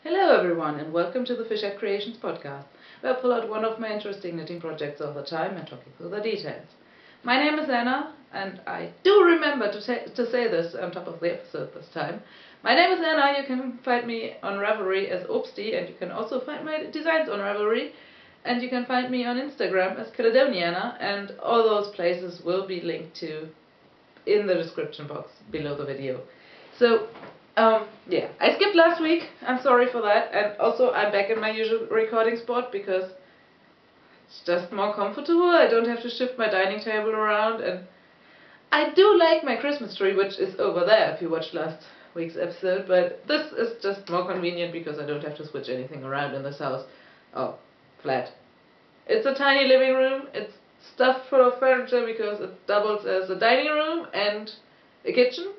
Hello everyone and welcome to the Fishhead Creations podcast, where I pull out one of my interesting knitting projects all the time and talk you through the details. My name is Anna, and I do remember to say this on top of the episode this time. My name is Anna. You can find me on Ravelry as Obsti, and you can also find my designs on Ravelry, and you can find me on Instagram as Caledoniana, and all those places will be linked to in the description box below the video. So yeah, I skipped last week. I'm sorry for that, and also I'm back in my usual recording spot because it's just more comfortable. I don't have to shift my dining table around, and I do like my Christmas tree, which is over there if you watched last week's episode, but this is just more convenient because I don't have to switch anything around in this house. Oh, flat. It's a tiny living room. It's stuffed full of furniture because it doubles as a dining room and a kitchen.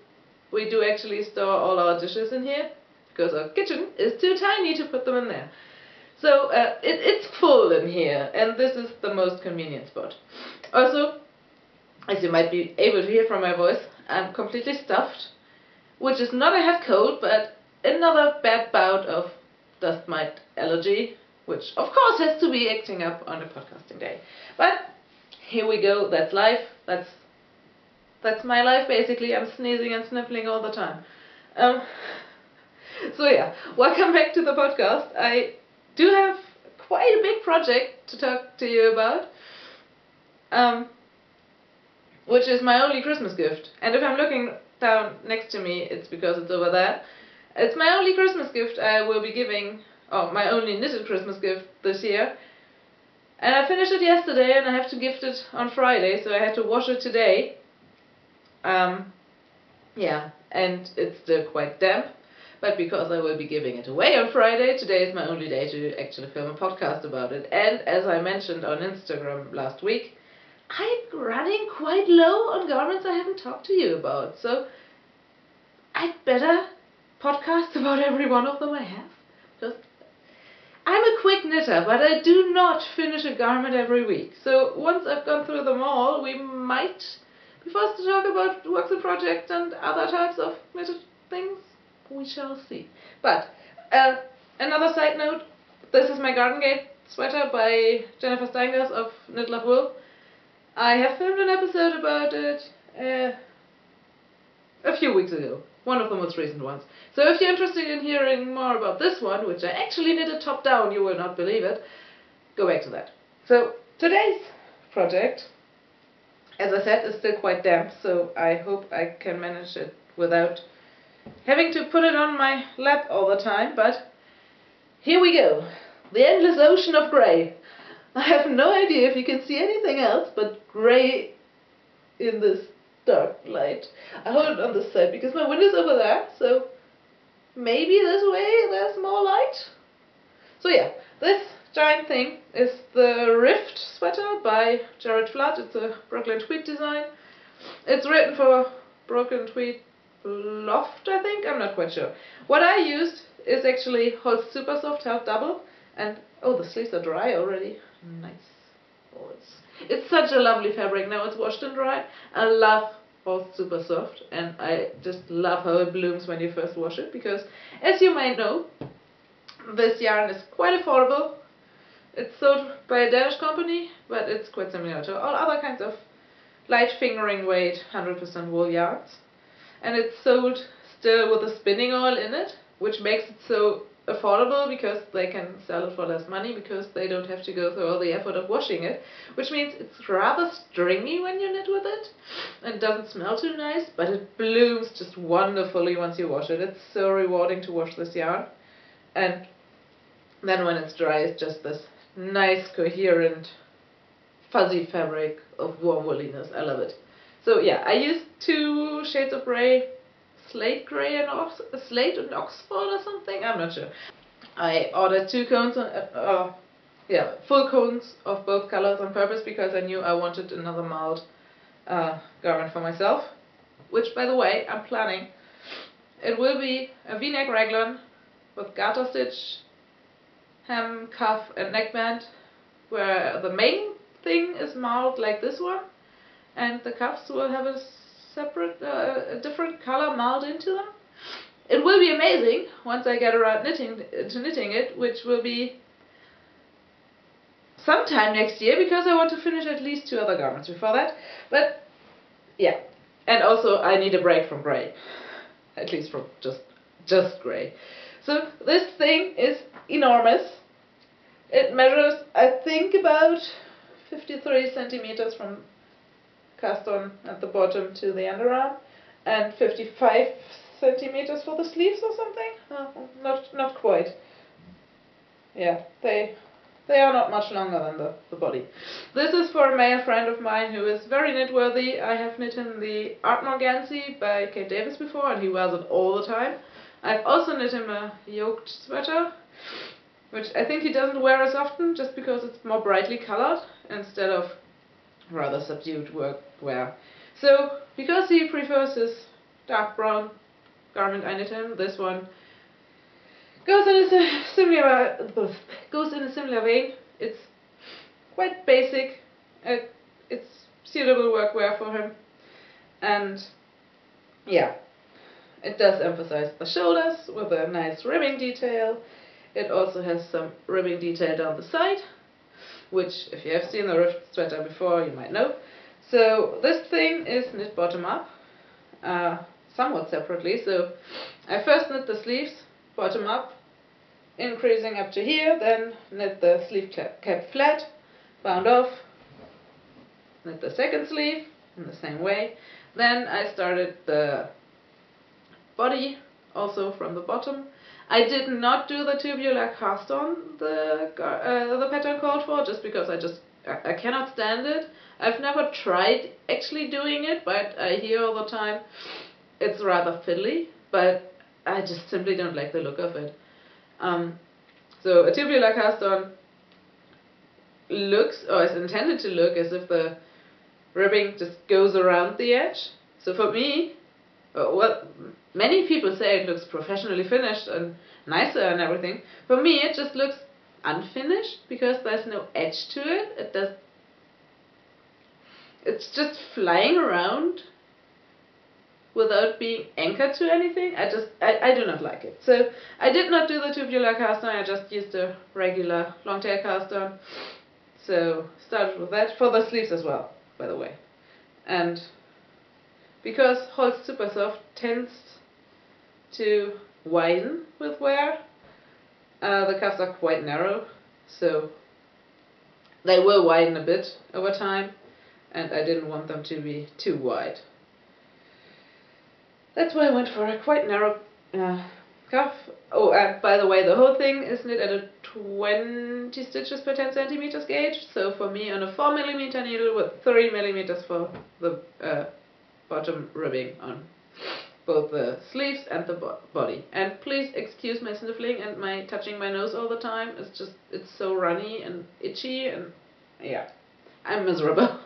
We do actually store all our dishes in here because our kitchen is too tiny to put them in there. So it's full in here, and this is the most convenient spot. Also, as you might be able to hear from my voice, I'm completely stuffed, which is not a head cold, but another bad bout of dust mite allergy, which of course has to be acting up on a podcasting day. But here we go, that's life, that's my life basically. I'm sneezing and sniffling all the time. So yeah, welcome back to the podcast. I do have quite a big project to talk to you about, which is my only Christmas gift. And if I'm looking down next to me, it's because it's over there. It's my only Christmas gift I will be giving, or my only knitted Christmas gift this year. And I finished it yesterday, and I have to gift it on Friday, so I had to wash it today. Yeah, and it's still quite damp, but because I will be giving it away on Friday, today is my only day to actually film a podcast about it. And as I mentioned on Instagram last week, I'm running quite low on garments I haven't talked to you about, so I'd better podcast about every one of them I have. Because I'm a quick knitter, but I do not finish a garment every week. So once I've gone through them all, we might be forced to talk about works in project and other types of knitted things. We shall see. But another side note, this is my Garden Gate sweater by Jennifer Steingers of Knit Love Wool. I have filmed an episode about it a few weeks ago, one of the most recent ones. So if you're interested in hearing more about this one, which I actually knitted top down, you will not believe it, go back to that. So today's project, as I said, is still quite damp, so I hope I can manage it without having to put it on my lap all the time, but here we go. The endless ocean of grey. I have no idea if you can see anything else but grey in this dark light. I hold it on this side because my window's over there, so maybe this way there's more light. So yeah, this giant thing is the Rift sweater by Jared Flood. It's a Brooklyn Tweed design. It's written for Brooklyn Tweed Loft, I think. I'm not quite sure. What I used is actually Holst Super Soft Held Double, and oh, the sleeves are dry already. Nice. Oh, it's such a lovely fabric. Now it's washed and dried. I love Holst Super Soft, and I just love how it blooms when you first wash it, because as you might know, this yarn is quite affordable. It's sold by a Danish company, but it's quite similar to all other kinds of light fingering weight 100% wool yarns. And it's sold still with a spinning oil in it, which makes it so affordable because they can sell it for less money because they don't have to go through all the effort of washing it, which means it's rather stringy when you knit with it and doesn't smell too nice, but it blooms just wonderfully once you wash it. It's so rewarding to wash this yarn, and then when it's dry, it's just this nice, coherent, fuzzy fabric of warm wooliness. I love it. So yeah, I used 2 shades of grey, slate grey and slate and Oxford or something. I'm not sure. I ordered 2 cones, full cones of both colors on purpose because I knew I wanted another mild garment for myself. Which, by the way, I'm planning. It will be a V-neck raglan with garter stitch, hem, cuff, and neckband, where the main thing is mild like this one, and the cuffs will have a separate, a different color mild into them. it will be amazing once I get around knitting it, which will be sometime next year, because I want to finish at least 2 other garments before that. But yeah, and also I need a break from grey, at least from just grey. So this thing is enormous. It measures, I think, about 53 centimeters from cast on at the bottom to the underarm, and 55 centimeters for the sleeves or something. Not quite. Yeah, they are not much longer than the body. This is for a male friend of mine who is very knit-worthy. I have knit him the Art Morgancy by Kate Davis before, and he wears it all the time. I've also knit him a yoked sweater, which I think he doesn't wear as often, just because it's more brightly colored instead of rather subdued wear. So, because he prefers his dark brown garment, I knit him this one. Goes in a similar vein. It's quite basic. It's suitable workwear for him, and yeah, it does emphasize the shoulders with a nice ribbing detail. It also has some ribbing detail down the side, which, if you have seen the ribbed sweater before, you might know. So this thing is knit bottom up, somewhat separately. So I first knit the sleeves bottom up, increasing up to here, then knit the sleeve cap flat, bound off, knit the second sleeve in the same way. Then I started the body also from the bottom. I did not do the tubular cast on the pattern called for, just because I cannot stand it. I've never tried actually doing it, but I hear all the time it's rather fiddly, but I just simply don't like the look of it. So a tubular cast on looks, or is intended to look, as if the ribbing just goes around the edge. So for me, well, many people say it looks professionally finished and nicer and everything. For me, it just looks unfinished because there's no edge to it. It's just flying around without being anchored to anything. I do not like it. So I did not do the tubular cast on, I just used a regular long tail cast on. So started with that for the sleeves as well, by the way. And because Holst Super Soft tends to widen with wear, the cuffs are quite narrow, so they will widen a bit over time, and I didn't want them to be too wide. That's why I went for a quite narrow cuff. Oh, and by the way, the whole thing is knit at a 20 stitches per 10 centimeters gauge, so for me on a 4mm needle with 3mm for the bottom ribbing on both the sleeves and the body. And please excuse my sniffling and my touching my nose all the time. It's so runny and itchy, and yeah, I'm miserable.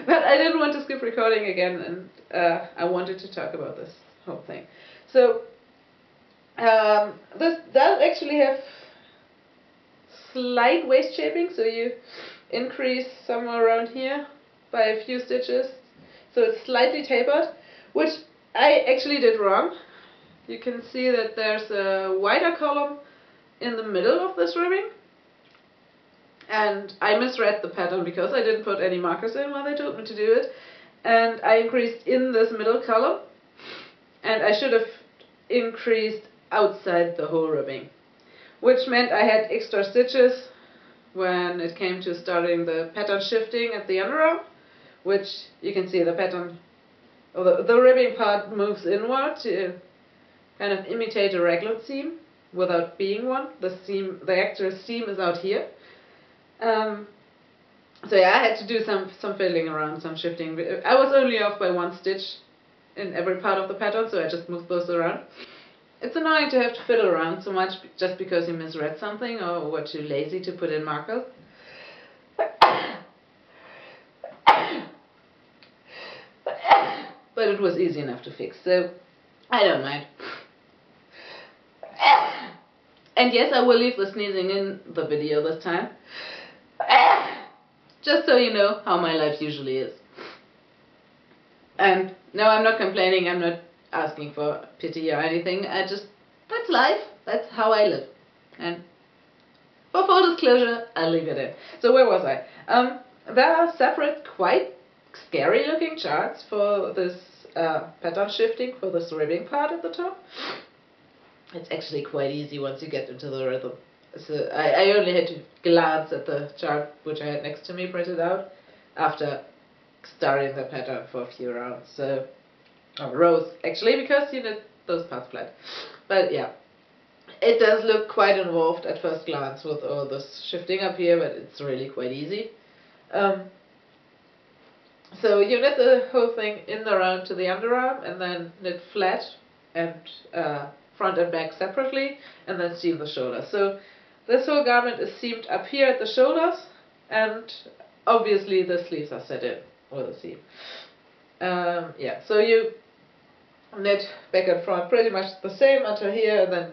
But I didn't want to skip recording again, and I wanted to talk about this whole thing. So this does actually have slight waist shaping, so you increase somewhere around here by a few stitches, so it's slightly tapered, which I actually did wrong. You can see that there's a wider column in the middle of this ribbing, and I misread the pattern because I didn't put any markers in when they told me to do it, and I increased in this middle column, and I should have increased outside the whole ribbing, which meant I had extra stitches when it came to starting the pattern shifting at the underarm, which you can see the pattern, or the ribbing part moves inward to kind of imitate a raglan seam without being one. The actual seam is out here. So yeah, I had to do some fiddling around, some shifting. I was only off by 1 stitch in every part of the pattern, so I just moved those around. It's annoying to have to fiddle around so much just because you misread something or were too lazy to put in markers. But it was easy enough to fix, so I don't mind. And yes, I will leave the sneezing in the video this time, just so you know how my life usually is. And no, I'm not complaining, I'm not asking for pity or anything. That's life. That's how I live. And for full disclosure, I'll leave it in. So where was I? There are separate, quite scary looking charts for this pattern shifting, for this ribbing part at the top. It's actually quite easy once you get into the rhythm. So I only had to glance at the chart which I had next to me printed out after starting the pattern for a few rounds. So, rows actually, because you need those parts flat. But yeah, it does look quite involved at first glance with all this shifting up here, but it's really quite easy. So you knit the whole thing in the round to the underarm, and then knit flat and front and back separately, and then seam the shoulders. So this whole garment is seamed up here at the shoulders, and obviously the sleeves are set in with a seam. Yeah, so you knit back and front pretty much the same until here, and then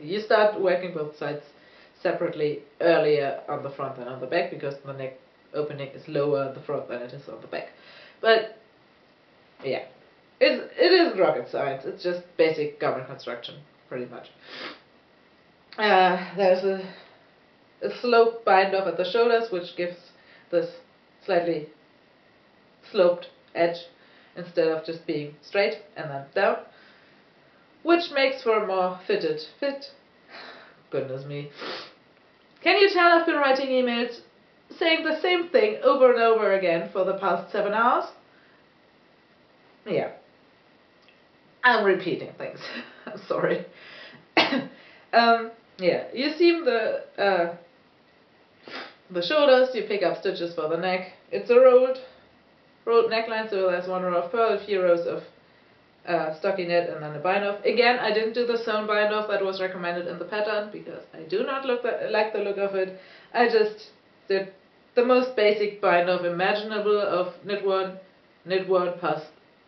you start working both sides separately earlier on the front than on the back, because the neck opening is lower on the front than it is on the back. But yeah, it isn't rocket science, it's just basic garment construction, pretty much. There's a slope bind off at the shoulders, which gives this slightly sloped edge instead of just being straight and then down, which makes for a more fitted fit. Goodness me. Can you tell I've been writing emails saying the same thing over and over again for the past 7 hours? Yeah. I'm repeating things. I'm sorry. Yeah, you seam the shoulders, you pick up stitches for the neck. It's a rolled neckline, so there's 1 row of purl, a few rows of stockinette, and then a bind off. Again, I didn't do the sewn bind off that was recommended in the pattern, because I do not like the look of it. I just did the most basic bind off imaginable of knit one, pass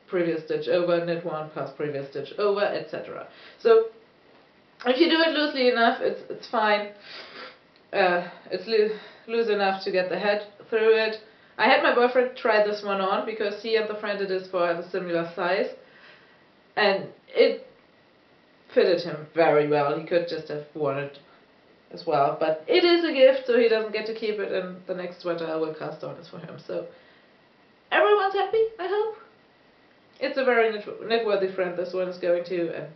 previous stitch over, knit one, pass previous stitch over, etc. So if you do it loosely enough, it's fine. It's loose enough to get the head through it. I had my boyfriend try this one on, because he and the friend it is for have a similar size, and it fitted him very well. He could just have worn it as well, but it is a gift, so he doesn't get to keep it, and the next sweater I will cast on is for him. So everyone's happy, I hope. It's a very knit-worthy friend this one is going to, and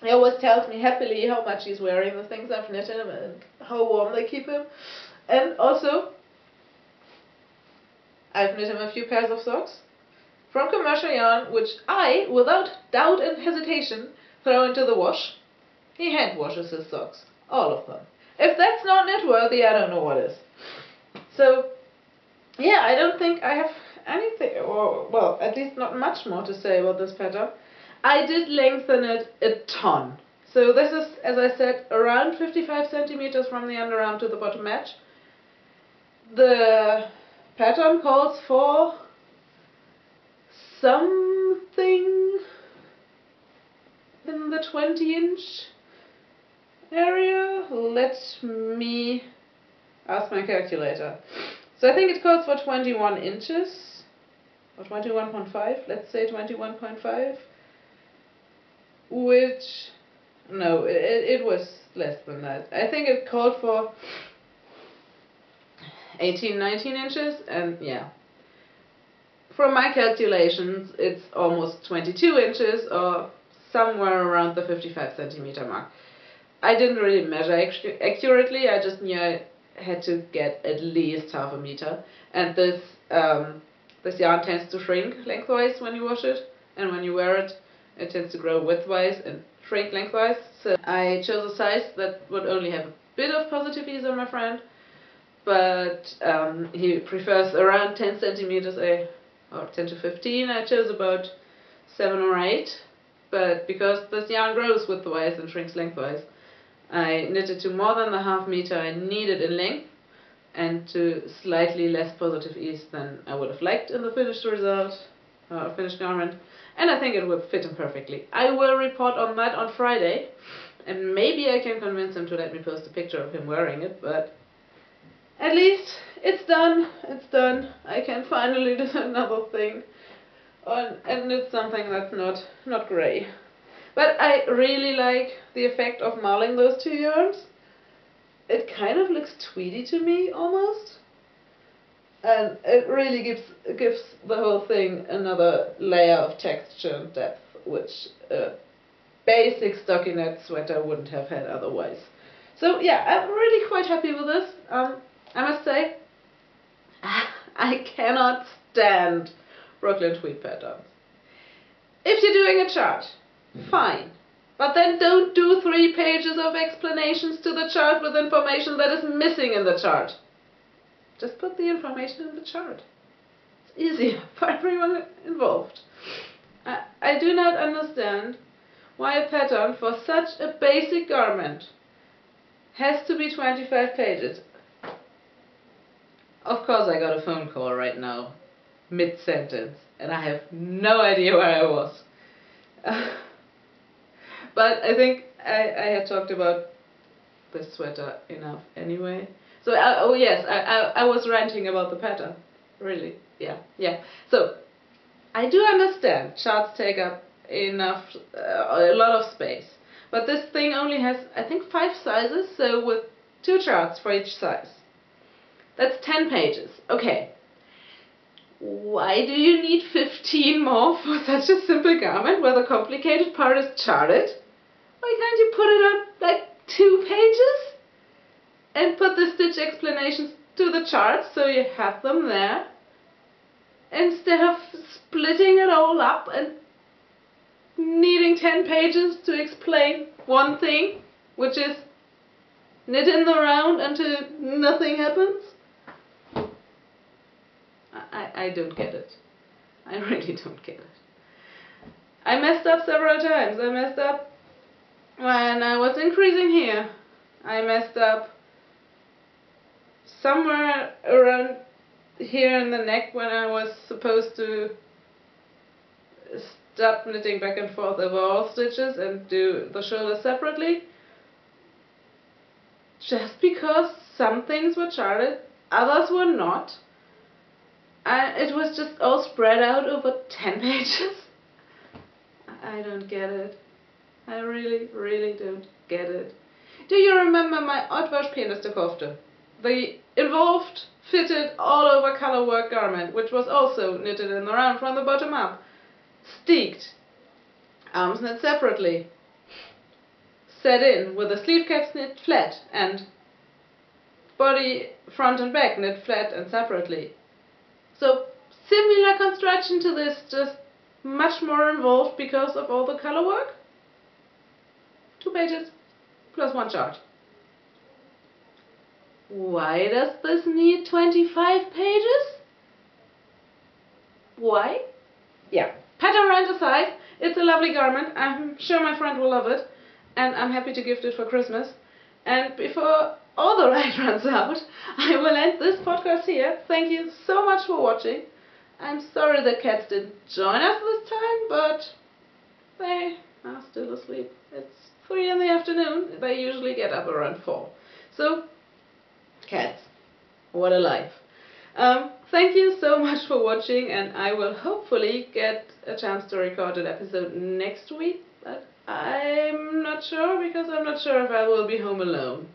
he always tells me happily how much he's wearing the things I've knitted him and how warm they keep him. And also, I've knit him a few pairs of socks from commercial yarn, which I, without doubt and hesitation, throw into the wash. He hand washes his socks, all of them. If that's not knit-worthy, I don't know what is. So, yeah, I don't think I have anything, or, well, at least not much more to say about this pattern. I did lengthen it a ton. So this is, as I said, around 55 centimeters from the underarm to the bottom edge. The pattern calls for something in the 20-inch area. Let me ask my calculator. So I think it calls for 21 inches, or 21.5, let's say 21.5, which, no, it was less than that. I think it called for 18, 19 inches, and yeah. From my calculations, it's almost 22 inches, or somewhere around the 55 centimeter mark. I didn't really measure accurately, I just knew I had to get at least half a meter. And this yarn tends to shrink lengthwise when you wash it, and when you wear it, it tends to grow widthwise and shrink lengthwise. So I chose a size that would only have a bit of positive ease on my friend, but he prefers around 10 centimeters, or 10 to 15. I chose about 7 or 8, but because this yarn grows widthwise and shrinks lengthwise, I knitted to more than the half meter I needed in length, and to slightly less positive ease than I would have liked in the finished result, finished garment, and I think it would fit him perfectly. I will report on that on Friday, and maybe I can convince him to let me post a picture of him wearing it, but at least it's done, I can finally do another thing. and it's something that's not grey. But I really like the effect of marling those two yarns. It kind of looks tweedy to me almost, and it really gives the whole thing another layer of texture and depth, which a basic stockinette sweater wouldn't have had otherwise. So yeah, I'm really quite happy with this. I must say, I cannot stand Brooklyn tweed patterns. If you're doing a chart, fine. But then don't do 3 pages of explanations to the chart with information that is missing in the chart. Just put the information in the chart. It's easier for everyone involved. I do not understand why a pattern for such a basic garment has to be 25 pages. Of course I got a phone call right now, mid-sentence, and I have no idea where I was. But I think I had talked about this sweater enough anyway. So, oh yes, I was ranting about the pattern. Really, yeah. So, I do understand charts take up enough, a lot of space. But this thing only has, I think, 5 sizes, so with 2 charts for each size. That's 10 pages. Okay. Why do you need 15 more for such a simple garment where the complicated part is charted? Why can't you put it on like 2 pages? And put the stitch explanations to the charts so you have them there, instead of splitting it all up and needing 10 pages to explain one thing, which is knit in the round until nothing happens. I don't get it. I really don't get it. I messed up several times. I messed up when I was increasing here. I messed up somewhere around here in the neck when I was supposed to stop knitting back and forth over all stitches and do the shoulder separately. Just because some things were charted, others were not. And it was just all spread out over 10 pages. I don't get it. I really don't get it. Do you remember my Oddwasch-Penistokofte? The involved, fitted, all over colorwork garment, which was also knitted in the round from the bottom up. Steeked. Arms knit separately. Set in with the sleeve caps knit flat and body front and back knit flat and separately. So similar construction to this, just much more involved because of all the color work. 2 pages plus 1 chart. Why does this need 25 pages? Why? Yeah, pattern rant aside, it's a lovely garment. I'm sure my friend will love it, and I'm happy to gift it for Christmas. And before all the light runs out, I will end this podcast here. Thank you so much for watching. I'm sorry the cats didn't join us this time, but they are still asleep. It's 3 in the afternoon. They usually get up around 4. So, cats, what a life. Thank you so much for watching, and I will hopefully get a chance to record an episode next week, but I'm not sure because I'm not sure if I will be home alone.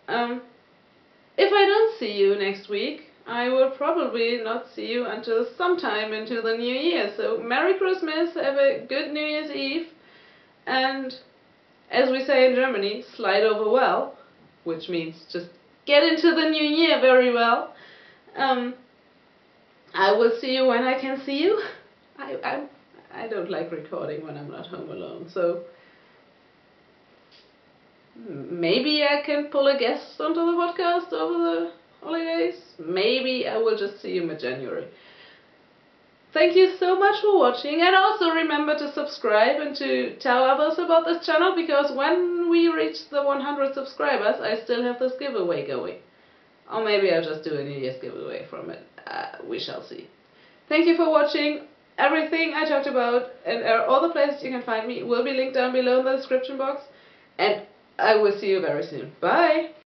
If I don't see you next week, I will probably not see you until sometime into the new year. So Merry Christmas, have a good New Year's Eve, and as we say in Germany, slide over well, which means just get into the new year very well. I will see you when I can see you. I don't like recording when I'm not home alone, so maybe I can pull a guest onto the podcast over the holidays. Maybe I will just see you mid-January. Thank you so much for watching, and also remember to subscribe and to tell others about this channel, because when we reach the 100 subscribers I still have this giveaway going. Or maybe I'll just do a New Year's giveaway from it. We shall see. Thank you for watching. Everything I talked about and all the places you can find me will be linked down below in the description box. And I will see you very soon. Bye!